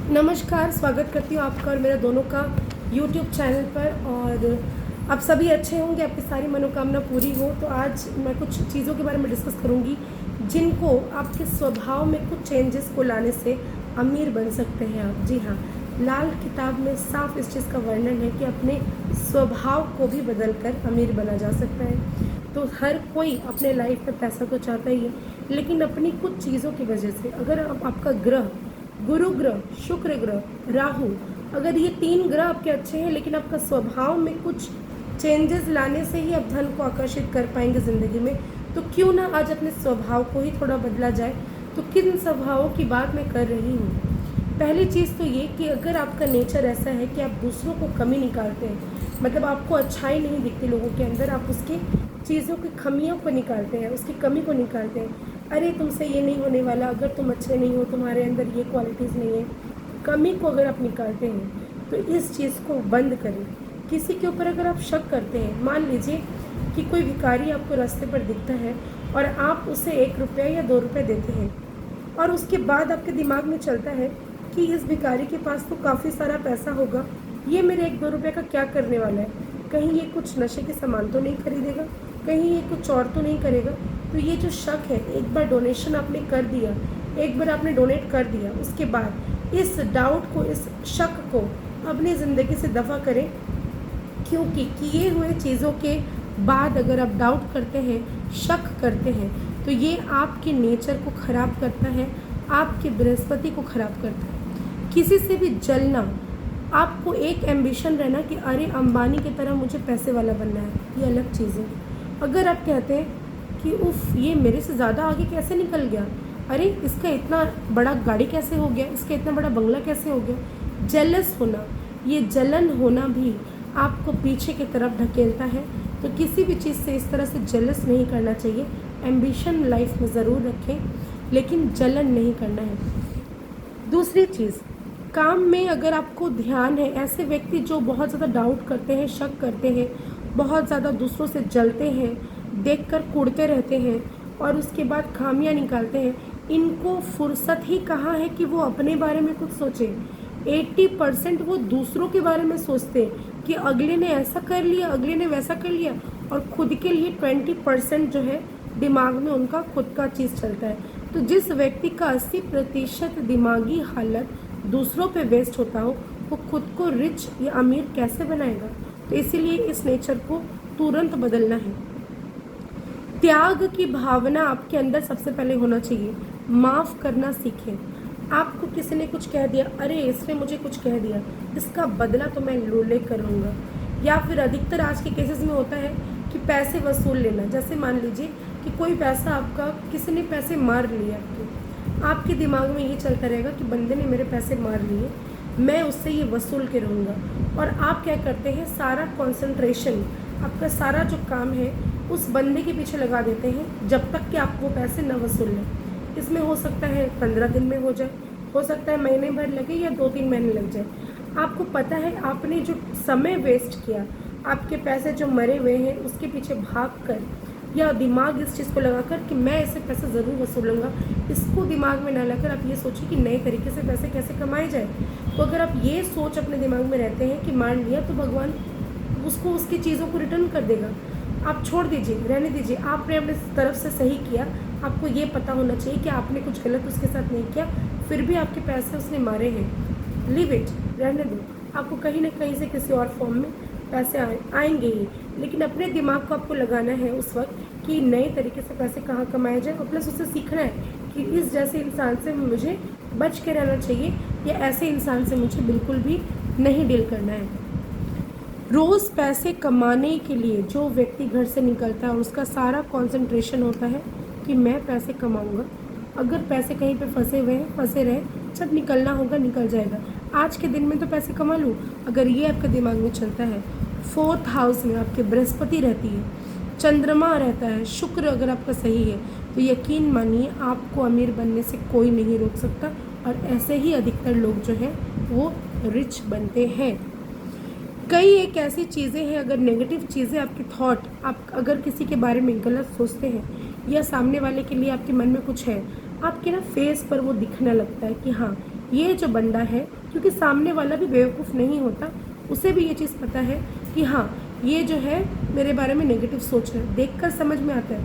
नमस्कार, स्वागत करती हूँ आपका और मेरा दोनों का यूट्यूब चैनल पर। और आप सभी अच्छे होंगे, आपकी सारी मनोकामना पूरी हो। तो आज मैं कुछ चीज़ों के बारे में डिस्कस करूँगी जिनको आपके स्वभाव में कुछ चेंजेस को लाने से अमीर बन सकते हैं आप। जी हाँ, लाल किताब में साफ इस चीज़ का वर्णन है कि अपने स्वभाव को भी बदल कर अमीर बना जा सकता है। तो हर कोई अपने लाइफ में पैसा तो चाहता ही है, लेकिन अपनी कुछ चीज़ों की वजह से अगर आपका ग्रह गुरु ग्रह, शुक्र ग्रह, राहु, अगर ये 3 ग्रह आपके अच्छे हैं लेकिन आपका स्वभाव में कुछ चेंजेस लाने से ही आप धन को आकर्षित कर पाएंगे ज़िंदगी में। तो क्यों ना आज अपने स्वभाव को ही थोड़ा बदला जाए। तो किन स्वभावों की बात मैं कर रही हूँ? पहली चीज़ तो ये कि अगर आपका नेचर ऐसा है कि आप दूसरों को कमी निकालते हैं, मतलब आपको अच्छाई नहीं दिखती लोगों के अंदर, आप उसकी चीज़ों की खमियों को निकालते हैं, उसकी कमी को निकालते हैं। अरे तुमसे ये नहीं होने वाला, अगर तुम अच्छे नहीं हो, तुम्हारे अंदर ये क्वालिटीज़ नहीं है, कमी को अगर आप निकालते हैं तो इस चीज़ को बंद करें। किसी के ऊपर अगर आप शक करते हैं, मान लीजिए कि कोई भिखारी आपको रास्ते पर दिखता है और आप उसे 1 रुपया या 2 रुपये देते हैं और उसके बाद आपके दिमाग में चलता है कि इस भिखारी के पास तो काफ़ी सारा पैसा होगा, ये मेरे 1-2 रुपये का क्या करने वाला है, कहीं ये कुछ नशे के सामान तो नहीं खरीदेगा, कहीं ये कुछ और तो नहीं करेगा। तो ये जो शक है, एक बार डोनेशन आपने कर दिया, एक बार आपने डोनेट कर दिया, उसके बाद इस डाउट को, इस शक को अपनी ज़िंदगी से दफ़ा करें। क्योंकि किए हुए चीज़ों के बाद अगर आप डाउट करते हैं, शक करते हैं, तो ये आपके नेचर को ख़राब करता है, आपके बृहस्पति को ख़राब करता है। किसी से भी जलना, आपको एक एम्बिशन रहना कि अरे अंबानी की तरह मुझे पैसे वाला बनना है, ये अलग चीज़ है। अगर आप कहते हैं कि उफ़ ये मेरे से ज़्यादा आगे कैसे निकल गया, अरे इसका इतना बड़ा गाड़ी कैसे हो गया, इसका इतना बड़ा बंगला कैसे हो गया, जेलस होना, ये जलन होना भी आपको पीछे की तरफ ढकेलता है। तो किसी भी चीज़ से इस तरह से जेलस नहीं करना चाहिए। एम्बिशन लाइफ में ज़रूर रखें, लेकिन जलन नहीं करना है। दूसरी चीज़, काम में अगर आपको ध्यान है, ऐसे व्यक्ति जो बहुत ज़्यादा डाउट करते हैं, शक करते हैं, बहुत ज़्यादा दूसरों से जलते हैं, देखकर कुढ़ते रहते हैं और उसके बाद खामियां निकालते हैं, इनको फुर्सत ही कहाँ है कि वो अपने बारे में कुछ सोचें। 80% वो दूसरों के बारे में सोचते हैं कि अगले ने ऐसा कर लिया, अगले ने वैसा कर लिया, और खुद के लिए 20% जो है दिमाग में उनका खुद का चीज़ चलता है। तो जिस व्यक्ति का 80% दिमागी हालत दूसरों पे वेस्ट होता हो, वो खुद को रिच या अमीर कैसे बनाएगा? तो इसीलिए इस नेचर को तुरंत बदलना है। त्याग की भावना आपके अंदर सबसे पहले होना चाहिए। माफ़ करना सीखें। आपको किसी ने कुछ कह दिया, अरे इसने मुझे कुछ कह दिया, इसका बदला तो मैं लेकर रहूँगा। या फिर अधिकतर आज के केसेस में होता है कि पैसे वसूल लेना। जैसे मान लीजिए कि कोई पैसा आपका, किसी ने पैसे मार लिए आपके दिमाग में ये चलता रहेगा कि बंदे ने मेरे पैसे मार लिए, मैं उससे ये वसूल के रहूँगा। और आप क्या करते हैं, सारा कंसंट्रेशन, आपका सारा जो काम है उस बंदे के पीछे लगा देते हैं जब तक कि आप वो पैसे न वसूल लें। इसमें हो सकता है 15 दिन में हो जाए, हो सकता है महीने भर लगे या 2-3 महीने लग जाए। आपको पता है आपने जो समय वेस्ट किया, आपके पैसे जो मरे हुए हैं उसके पीछे भाग कर या दिमाग इस चीज़ को लगाकर कि मैं ऐसे पैसे ज़रूर वसूलूंगा, इसको दिमाग में ना लाकर आप ये सोचिए कि नए तरीके से पैसे कैसे कमाए जाए। तो अगर आप ये सोच अपने दिमाग में रहते हैं कि मान लिया तो भगवान उसको उसकी चीज़ों को रिटर्न कर देगा, आप छोड़ दीजिए, रहने दीजिए। आपने अपने तरफ से सही किया, आपको ये पता होना चाहिए कि आपने कुछ गलत उसके साथ नहीं किया, फिर भी आपके पैसे उसने मारे हैं, लीव इट, रहने दो। आपको कहीं ना कहीं से किसी और फॉर्म में पैसे आएंगे ही, लेकिन अपने दिमाग को आपको लगाना है उस वक्त कि नए तरीके से पैसे कहाँ कमाए जाए, और प्लस उससे सीखना है कि इस जैसे इंसान से मुझे बच के रहना चाहिए या ऐसे इंसान से मुझे बिल्कुल भी नहीं डील करना है। रोज़ पैसे कमाने के लिए जो व्यक्ति घर से निकलता है और उसका सारा कंसंट्रेशन होता है कि मैं पैसे कमाऊंगा, अगर पैसे कहीं पे फंसे हुए हैं, फंसे रहे, जब निकलना होगा निकल जाएगा, आज के दिन में तो पैसे कमा लूँ, अगर ये आपके दिमाग में चलता है। 4th हाउस में आपके बृहस्पति रहती है, चंद्रमा रहता है, शुक्र अगर आपका सही है, तो यकीन मानिए आपको अमीर बनने से कोई नहीं रोक सकता। और ऐसे ही अधिकतर लोग जो हैं वो रिच बनते हैं। कई एक ऐसी चीज़ें हैं, अगर नेगेटिव चीज़ें, आपके थॉट, आप अगर किसी के बारे में गलत सोचते हैं या सामने वाले के लिए आपके मन में कुछ है, आपके ना फेस पर वो दिखने लगता है कि हाँ ये जो बंदा है, क्योंकि सामने वाला भी बेवकूफ़ नहीं होता, उसे भी ये चीज़ पता है कि हाँ, ये जो है मेरे बारे में नेगेटिव सोच रहा है, देखकर समझ में आता है।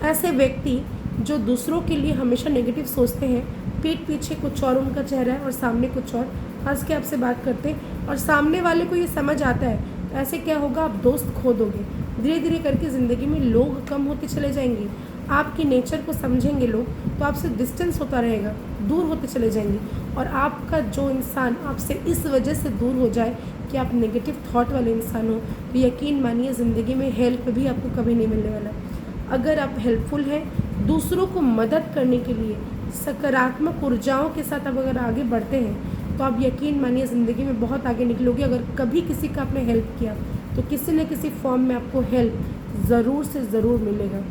ऐसे व्यक्ति जो दूसरों के लिए हमेशा नेगेटिव सोचते हैं, पीठ पीछे कुछ और उनका चेहरा है और सामने कुछ और, हंस के आपसे बात करते हैं और सामने वाले को ये समझ आता है, तो ऐसे क्या होगा, आप दोस्त खो दोगे। धीरे धीरे करके ज़िंदगी में लोग कम होते चले जाएंगे, आपकी नेचर को समझेंगे लोग, तो आपसे डिस्टेंस होता रहेगा, दूर होते चले जाएंगे। और आपका जो इंसान आपसे इस वजह से दूर हो जाए कि आप नेगेटिव थॉट वाले इंसान हो, तो यकीन मानिए ज़िंदगी में हेल्प भी आपको कभी नहीं मिलने वाला। अगर आप हेल्पफुल हैं, दूसरों को मदद करने के लिए सकारात्मक ऊर्जाओं के साथ आप अगर आगे बढ़ते हैं, तो आप यकीन मानिए ज़िंदगी में बहुत आगे निकलोगे। अगर कभी किसी का आपने हेल्प किया, तो किसी न किसी फॉर्म में आपको हेल्प ज़रूर से ज़रूर मिलेगा।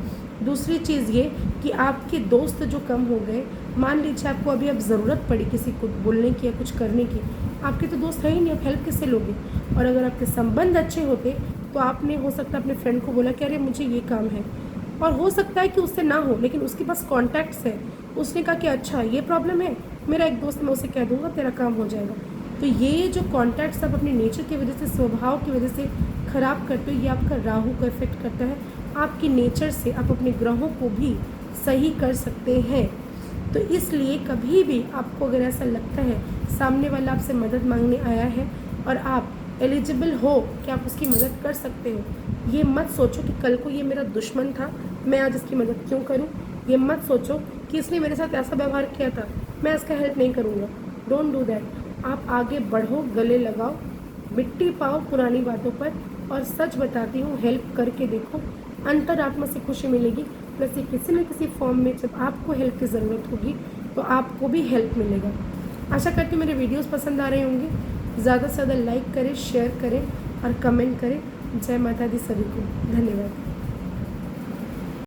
दूसरी चीज़ ये कि आपके दोस्त जो कम हो गए, मान लीजिए आपको अभी अब ज़रूरत पड़ी किसी को बोलने की या कुछ करने की, आपके तो दोस्त है ही नहीं, आप हेल्प किससे लोगे। और अगर आपके संबंध अच्छे होते, तो आपने हो सकता है अपने फ्रेंड को बोला कि अरे मुझे ये काम है, और हो सकता है कि उससे ना हो, लेकिन उसके पास कॉन्टैक्ट्स है, उसने कहा कि अच्छा ये प्रॉब्लम है, मेरा एक दोस्त, मैं उसे कह दूँगा तेरा काम हो जाएगा। तो ये जो कॉन्टैक्ट्स आप अपने नेचर की वजह से, स्वभाव की वजह से ख़राब करते हो, ये आपका राहु का इफेक्ट करता है। आपकी नेचर से आप अपने ग्रहों को भी सही कर सकते हैं। तो इसलिए कभी भी आपको अगर ऐसा लगता है सामने वाला आपसे मदद मांगने आया है और आप एलिजिबल हो कि आप उसकी मदद कर सकते हो, ये मत सोचो कि कल को ये मेरा दुश्मन था, मैं आज इसकी मदद क्यों करूं। ये मत सोचो कि इसने मेरे साथ ऐसा व्यवहार किया था, मैं इसका हेल्प नहीं करूंगा। Don't do that. आप आगे बढ़ो, गले लगाओ, मिट्टी पाओ पुरानी बातों पर, और सच बताती हूँ, हेल्प करके देखो, अंतरात्मा से खुशी मिलेगी। प्लस ये किसी न किसी फॉर्म में जब आपको हेल्प की ज़रूरत होगी, तो आपको भी हेल्प मिलेगा। आशा करती हूँ मेरे वीडियोस पसंद आ रहे होंगे। ज़्यादा से ज़्यादा लाइक करें, शेयर करें और कमेंट करें। जय माता दी सभी को। धन्यवाद।